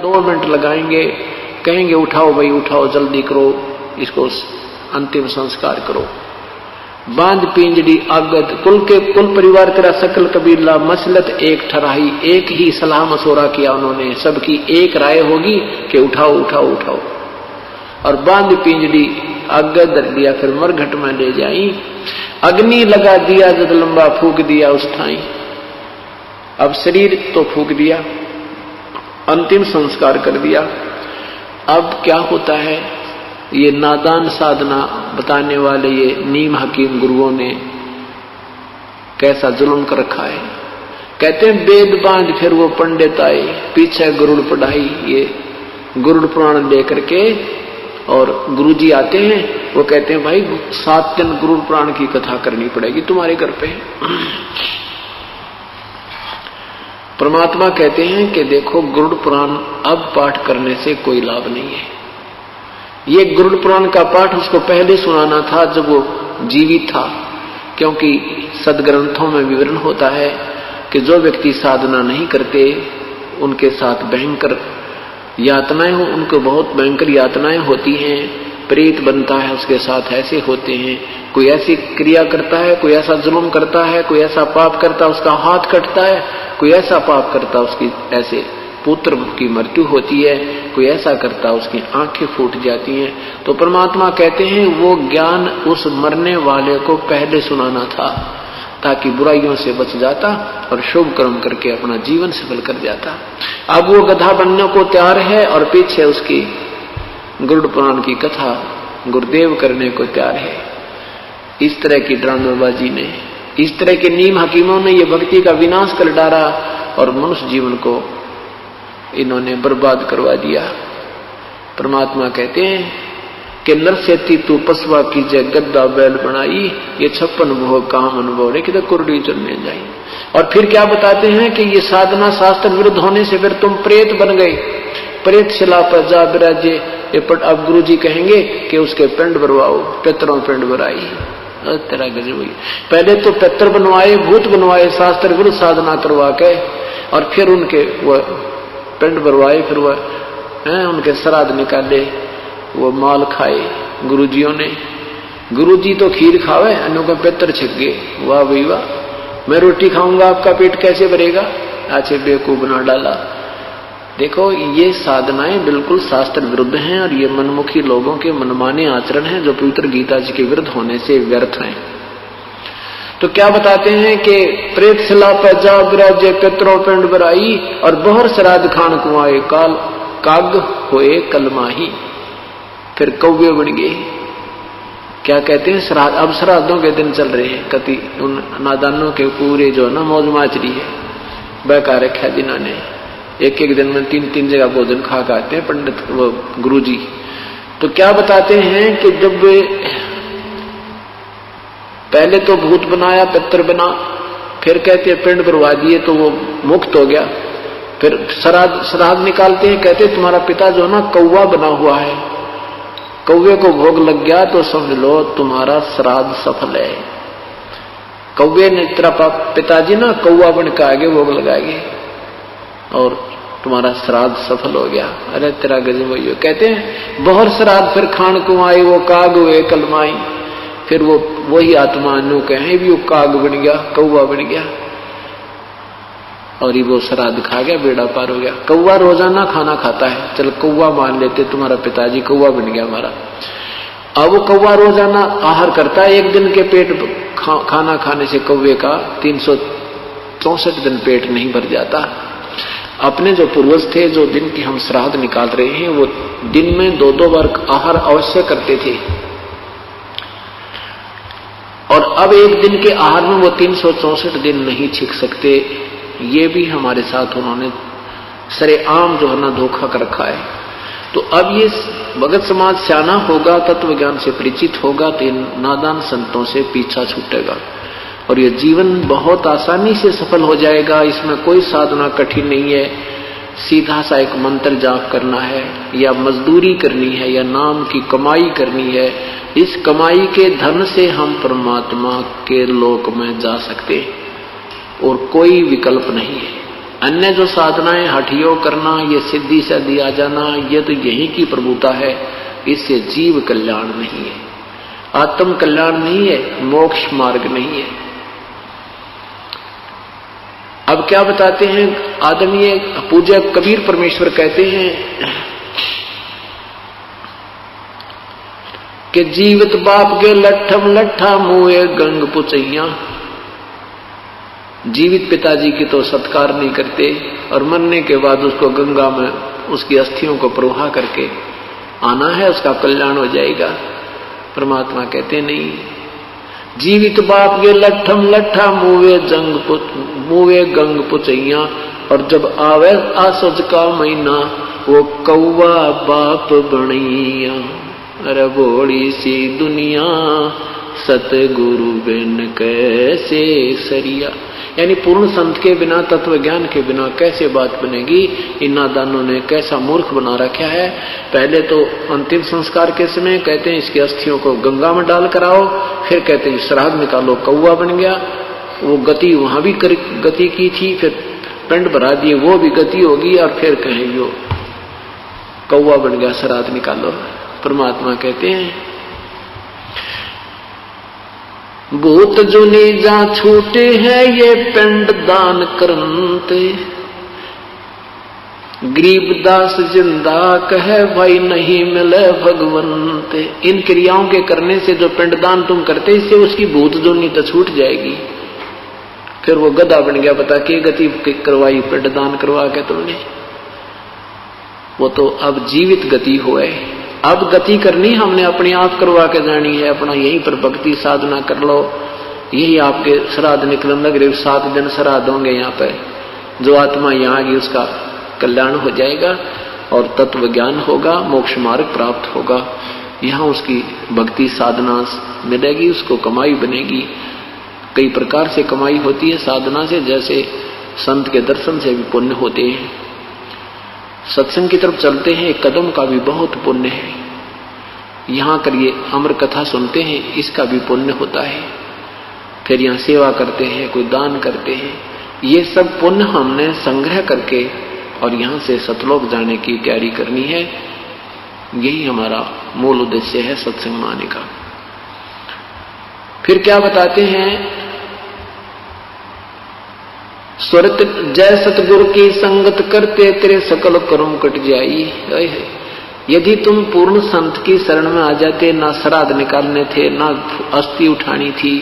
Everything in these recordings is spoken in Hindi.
2 मिनट लगाएंगे, कहेंगे उठाओ भाई उठाओ, जल्दी करो, इसको अंतिम संस्कार करो। बांध पिंजड़ी आगत कुल परिवार तेरा सकल कबीला मसलत एक ठराही, एक ही सलाह मशोरा किया उन्होंने, सबकी एक राय होगी कि उठाओ उठाओ उठाओ। और बांध पिंजड़ी आगत धर दिया, फिर मरघट में ले जाई, अग्नि लगा दिया जद लंबा फूक दिया उस ठाई। अब शरीर तो फूक दिया, अंतिम संस्कार कर दिया। अब क्या होता है, ये नादान साधना बताने वाले ये नीम हकीम गुरुओं ने कैसा जुल्म कर रखा है। कहते हैं वेद बांध फिर वो पंडित आए, पीछे गरुड़ पढ़ाई, ये गरुड़ पुराण लेकर के, और गुरुजी आते हैं, वो कहते हैं भाई 7 दिन गरुड़ पुराण की कथा करनी पड़ेगी तुम्हारे घर पे। परमात्मा कहते हैं कि देखो गरुड़ पुराण अब पाठ करने से कोई लाभ नहीं है। ये गरुड़ पुराण का पाठ उसको पहले सुनाना था जब वो जीवित था, क्योंकि सदग्रंथों में विवरण होता है कि जो व्यक्ति साधना नहीं करते उनके साथ भयंकर यातनाएं, उनको बहुत भयंकर यातनाएं होती हैं, प्रेत बनता है उसके साथ, ऐसे होते हैं। कोई ऐसी क्रिया करता है, कोई ऐसा जुल्म करता है, कोई ऐसा पाप करता है उसका हाथ कटता है, कोई ऐसा पाप करता उसकी ऐसे पुत्र की मृत्यु होती है, कोई ऐसा करता उसकी आंखें फूट जाती हैं। तो परमात्मा कहते हैं वो ज्ञान उस मरने वाले को पहले सुनाना था, ताकि बुराइयों से बच जाता और शुभ कर्म करके अपना जीवन सफल कर जाता। अब वो गधा बनने को तैयार है और पीछे उसकी गरुड़ पुराण की कथा गुरुदेव करने को तैयार है। इस तरह की ड्रामेबाजी ने, इस तरह के नीम हकीमों ने ये भक्ति का विनाश कर डाला और मनुष्य जीवन को इन्होंने बर्बाद करवा दिया। परमात्मा कहते हैं कि नरसेती तू पसवा कीजे गद्दा बैल बनाई, ये 56 भोग काम अनुभव रे कि कुरडी चलने जाई। और फिर क्या बताते हैं कि ये साधना शास्त्र विरुद्ध होने से फिर तुम प्रेत बन गए, प्रेत शिला पर जा विराजे। अब गुरु जी कहेंगे कि उसके पिंड भरवाओ, पितरों पिंड भराई। तेरा गजब हुई, पहले तो पितर बनवाए, भूत बनवाए शास्त्र विरुद्ध साधना करवा के, और फिर उनके वो पिंड भरवाए, फिर वह उनके श्राद्ध निकाले, वो माल खाए गुरुजियों ने। गुरुजी तो खीर खावे, अन्यों का पितर छिप गए। वाह भाई वाह, मैं रोटी खाऊंगा आपका पेट कैसे भरेगा, अच्छे बेवकूफ बना डाला। देखो ये साधनाएं बिल्कुल शास्त्र विरुद्ध हैं और ये मनमुखी लोगों के मनमाने आचरण हैं जो पवित्र गीता जी के विरुद्ध होने से व्यर्थ हैं। तो क्या बताते हैं कि प्रेत शिला पर जा विराजे पितरों पिंड भराई, और बहर श्राद्ध खान कुआए काग होए कलमाही। फिर कौवे बन गए। क्या कहते हैं श्राद्ध, अब श्राद्धों के दिन चल रहे हैं, कति उन नादानों के पूरे जो ना मौज माचरी है बहका रखा जिन्होंने, एक दिन में 3 जगह भोजन खा के आते हैं पंडित वो गुरुजी। तो क्या बताते हैं कि जब पहले तो भूत बनाया, पितर बना, फिर कहते हैं पिंड भरवा दिए तो वो मुक्त हो गया। फिर श्राद्ध निकालते हैं, कहते तुम्हारा पिता जो ना कौवा बना हुआ है, कौवे को भोग लग गया तो समझ लो तुम्हारा श्राद्ध सफल है। कौवे ने तेरा पिताजी ना कौवा बन के आगे भोग लगाएंगे और तुम्हारा श्राद्ध सफल हो गया। अरे तेरा गजब हुई। कहते हैं बहर श्राद्ध फिर खान कुआई, वो काग हुए कलमाई। फिर वो वही आत्मा नु कहे भी वो काग बन गया, कौवा बन गया, और ये वो श्राद्ध खा गया, बेड़ा पार हो गया। कौवा रोजाना खाना खाता है, चल कौवा मान लेते तुम्हारा पिताजी कौवा बन गया हमारा। अब वो कौवा रोजाना आहार करता है, एक दिन के पेट खाना खाने से कौवे का 364 दिन पेट नहीं भर जाता। अपने जो पूर्वज थे, जो दिन की हम श्राद्ध निकाल रहे हैं, वो दिन में 2-2 बार आहार अवश्य करते थे, और अब एक दिन के आहार में वो 364 दिन नहीं छिक सकते। ये भी हमारे साथ उन्होंने सरेआम जो है ना धोखा कर रखा है। तो अब ये भगत समाज सियाना होगा, तत्व ज्ञान से परिचित होगा, तो इन नादान संतों से पीछा छूटेगा और ये जीवन बहुत आसानी से सफल हो जाएगा। इसमें कोई साधना कठिन नहीं है, सीधा सा एक मंत्र जाप करना है, या मजदूरी करनी है, या नाम की कमाई करनी है। इस कमाई के धन से हम परमात्मा के लोक में जा सकते और कोई विकल्प नहीं है। अन्य जो साधनाएं हठयोग करना, ये सिद्धि से दिया जाना, ये तो यही की प्रभुता है। इससे जीव कल्याण नहीं है, आत्म कल्याण नहीं है, मोक्ष मार्ग नहीं है। अब क्या बताते हैं आदरणीय पूज्य कबीर परमेश्वर कहते हैं कि जीवित बाप के लट्ठम लट्ठा मुए गंग पुचैया। जीवित पिताजी की तो सत्कार नहीं करते और मरने के बाद उसको गंगा में उसकी अस्थियों को प्रवाह करके आना है, उसका कल्याण हो जाएगा। परमात्मा कहते नहीं, जीवित बाप के लट्ठम लट्ठा मुवे गंग पुचैया। और जब आवे आसज का महीना वो कौवा बाप बनैया। अरे बोड़ी सी दुनिया सतगुरु बिन कैसे सरिया। यानी पूर्ण संत के बिना, तत्व ज्ञान के बिना कैसे बात बनेगी। इन नादानों ने कैसा मूर्ख बना रखा है। पहले तो अंतिम संस्कार के समय कहते हैं इसकी अस्थियों को गंगा में डाल कर आओ, फिर कहते हैं श्राद्ध निकालो, कौवा बन गया। वो गति वहां भी गति की थी, फिर पिंड भरा दिए, वो भी गति होगी, और फिर कहेंगे वो कौवा बन गया, श्राद्ध निकालो। परमात्मा कहते हैं भूत जुनी जा छूटे हैं ये पिंड दान करते। गरीबदास जिंदा कहे भाई नहीं मिले भगवंत। इन क्रियाओं के करने से जो पिंडदान तुम करते, इससे उसकी भूत जुनी तो छूट जाएगी। फिर वो गधा बन गया, बता के गति करवाई पिंडदान करवा के तुमने। वो तो अब जीवित गति हुए। अब गति करनी हमने अपने आप करवा के जानी है। अपना यहीं पर भक्ति साधना कर लो, यही आपके श्राद्ध निकलन लग रहे। 7 दिन श्राद्ध होंगे यहाँ पे। जो आत्मा यहाँ आगी उसका कल्याण हो जाएगा और तत्व ज्ञान होगा, मोक्ष मार्ग प्राप्त होगा। यहाँ उसकी भक्ति साधना मिलेगी, उसको कमाई बनेगी। कई प्रकार से कमाई होती है साधना से, जैसे संत के दर्शन से भी पुण्य होते हैं। सत्संग की तरफ चलते हैं, एक कदम का भी बहुत पुण्य है। यहाँ करिए अमर कथा सुनते हैं, इसका भी पुण्य होता है। फिर यहाँ सेवा करते हैं, कोई दान करते हैं, ये सब पुण्य हमने संग्रह करके और यहाँ से सतलोक जाने की तैयारी करनी है। यही हमारा मूल उद्देश्य है सत्संग में आने का। फिर क्या बताते हैं, स्वरत जय सतगुरु की संगत करते तेरे सकल कर्म कट जाई। यदि तुम पूर्ण संत की शरण में आ जाते, ना श्राद्ध निकालने थे, ना अस्थि उठानी थी,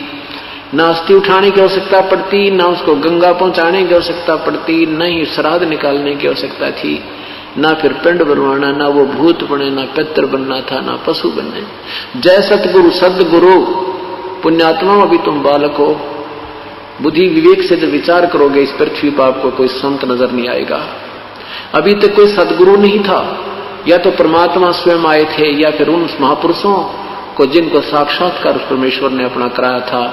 ना अस्थि उठाने की आवश्यकता पड़ती, ना उसको गंगा पहुंचाने की आवश्यकता पड़ती, न ही श्राद्ध निकालने की आवश्यकता थी, ना फिर पिंड बनवाना, ना वो भूत बने, ना पितर बनना था, ना पशु बनने। जय सतगुरु सदगुरु पुण्यात्मा, अभी तुम बालक हो, बुद्धि विवेक से जब विचार करोगे इस पृथ्वी पर आपको कोई संत नजर नहीं आएगा। अभी तक कोई सदगुरु नहीं था, या तो परमात्मा स्वयं आए थे, या फिर उन महापुरुषों को जिनको साक्षात्कार परमेश्वर ने अपना कराया था,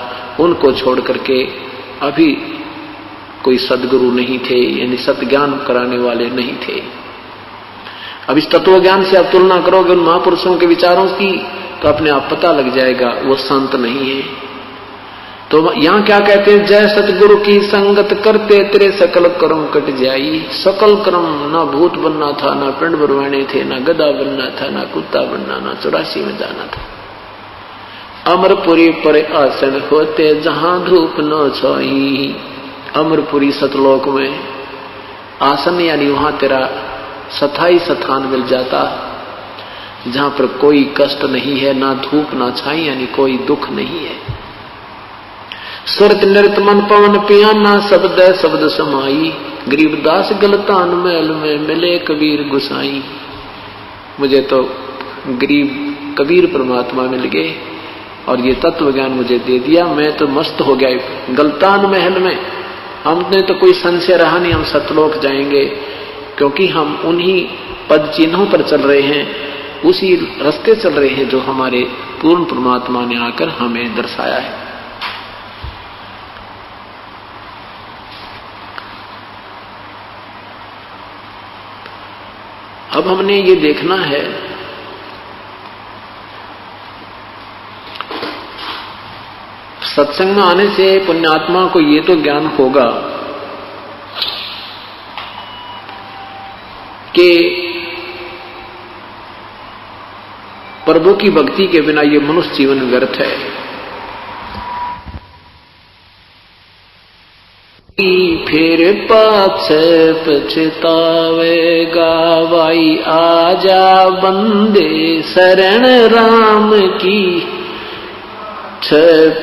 उनको छोड़ करके अभी कोई सदगुरु नहीं थे, यानी सत्ज्ञान कराने वाले नहीं थे। अब इस तत्व ज्ञान से आप तुलना करोगे उन महापुरुषों के विचारों की, तो अपने आप पता लग जाएगा वो संत नहीं है। तो यहां क्या कहते हैं, जय सतगुरु की संगत करते तेरे सकल कर्म कट जाई। सकल कर्म, ना भूत बनना था, ना पिंड बनवाने थे, ना गधा बनना था, ना कुत्ता बनना, ना 84 में जाना था। अमरपुरी पर आसन होते जहां धूप न छाई। अमरपुरी सतलोक में आसन, यानी वहां तेरा स्थायी स्थान मिल जाता, जहां पर कोई कष्ट नहीं है, ना धूप ना छाई, यानी कोई दुख नहीं है। सुरत नृत मन पवन पियाना, शब्द शब्द समाई। गरीबदास गलतान महल में मिले कबीर गुसाई। मुझे तो गरीब कबीर परमात्मा मिल गए और ये तत्व ज्ञान मुझे दे दिया, मैं तो मस्त हो गया गलतान महल में। हमने तो कोई संशय रहा नहीं, हम सतलोक जाएंगे, क्योंकि हम उन्हीं पद चिन्हों पर चल रहे हैं, उसी रास्ते चल रहे हैं जो हमारे पूर्ण परमात्मा ने आकर हमें दर्शाया है। अब हमने ये देखना है सत्संग में आने से पुण्यात्मा को ये तो ज्ञान होगा कि प्रभु की भक्ति के बिना ये मनुष्य जीवन व्यर्थ है। फिर पाछे पछतावेगा भाई, आजा बंदे शरण राम की,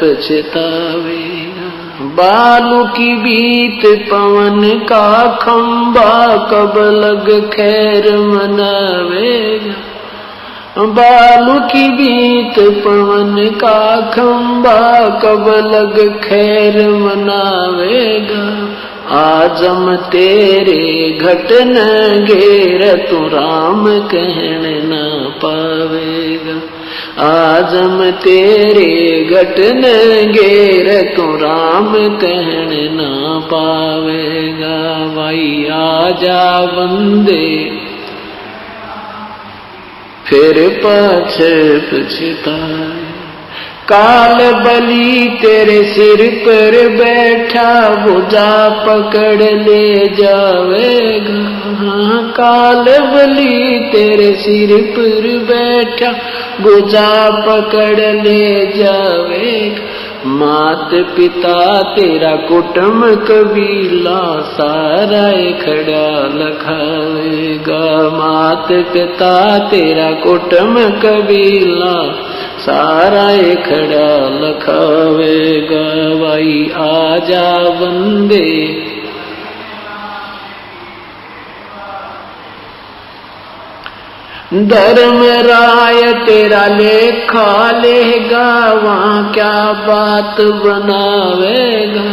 पछतावेगा। बालू की बीत पवन का खंबा, कब लग खैर मनावेगा। बालू की बीत पवन का खंबा, कब लग खैर मनावेगा। आजम तेरे घट न घेर, तू राम कहन न पावेगा। आजम तेरे घट न घेर, तू राम कहन न पावेगा। भाई आजा बंदे फिर पाछे पछताए। काल बलि तेरे सिर पर बैठा, भुजा पकड़ ले जावेगा। काल बलि तेरे सिर पर बैठा, भुजा पकड़ ले जावेगा। मात पिता तेरा कुटुंब कबीला, सारा खड़ा लखावेगा। मात पिता तेरा कुटुंब कबीला, सारा खड़ा लखावेगा। भाई आजा बंदे धर्म राय तेरा लेखा लेगा, वहां क्या बात बनावेगा।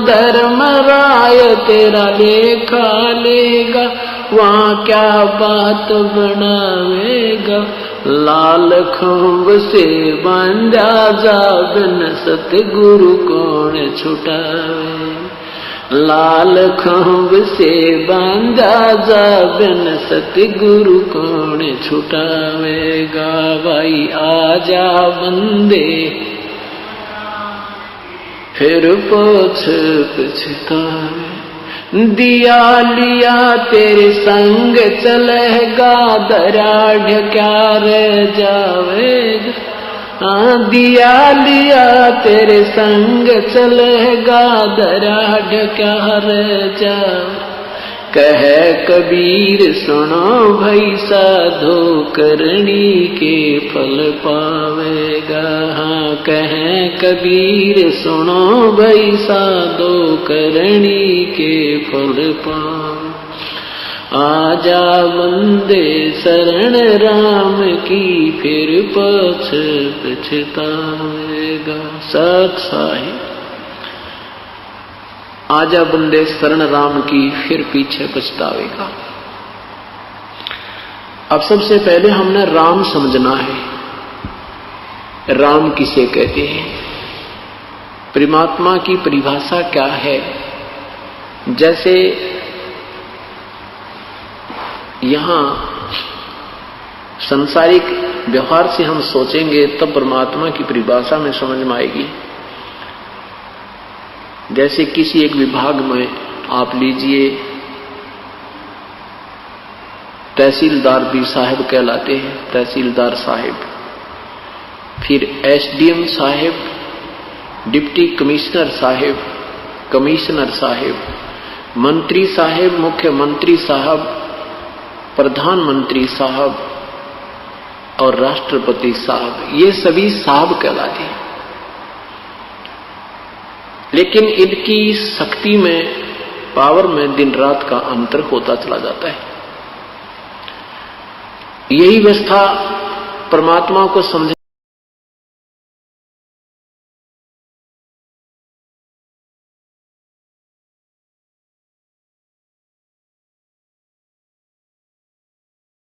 धर्म राय तेरा लेखा लेगा, वहां क्या बात बनावेगा। लाल खंभ से बांधा जाबन, सतगुरु कौन छुटावे। लाल खंभ से बांधा जाबन, सतगुरु कौन छुटावेगा। भाई आजा बंदे फिर पाछ पछतावे। दिया लिया तेरे संग चलेगा, दराढ़ क्या रह जावेगा। दिया लिया तेरे संग चलेगा, दराढ़ क्या रह जावे। कहे कबीर सुनो भाई, साधो करनी के फल पावेगा। हाँ कहे कबीर सुनो भाई, साधो करनी के फल पावे। आजा बंदे शरण राम की, फिर पाछ पछतावेगा। सत साहिब आजा बंदे शरण राम की, फिर पीछे पछतावेगा। अब सबसे पहले हमने राम समझना है। राम किसे कहते हैं, परमात्मा की परिभाषा क्या है। जैसे यहां संसारिक व्यवहार से हम सोचेंगे तब परमात्मा की परिभाषा में समझ में आएगी। जैसे किसी एक विभाग में आप लीजिए, तहसीलदार भी साहब कहलाते हैं, तहसीलदार साहब। फिर एसडीएम साहब, डिप्टी कमिश्नर साहब, कमिश्नर साहब, मंत्री साहब, मुख्यमंत्री साहब, प्रधानमंत्री साहब और राष्ट्रपति साहब। ये सभी साहब कहलाते हैं। लेकिन इनकी शक्ति में, पावर में दिन रात का अंतर होता चला जाता है। यही व्यवस्था परमात्मा को समझ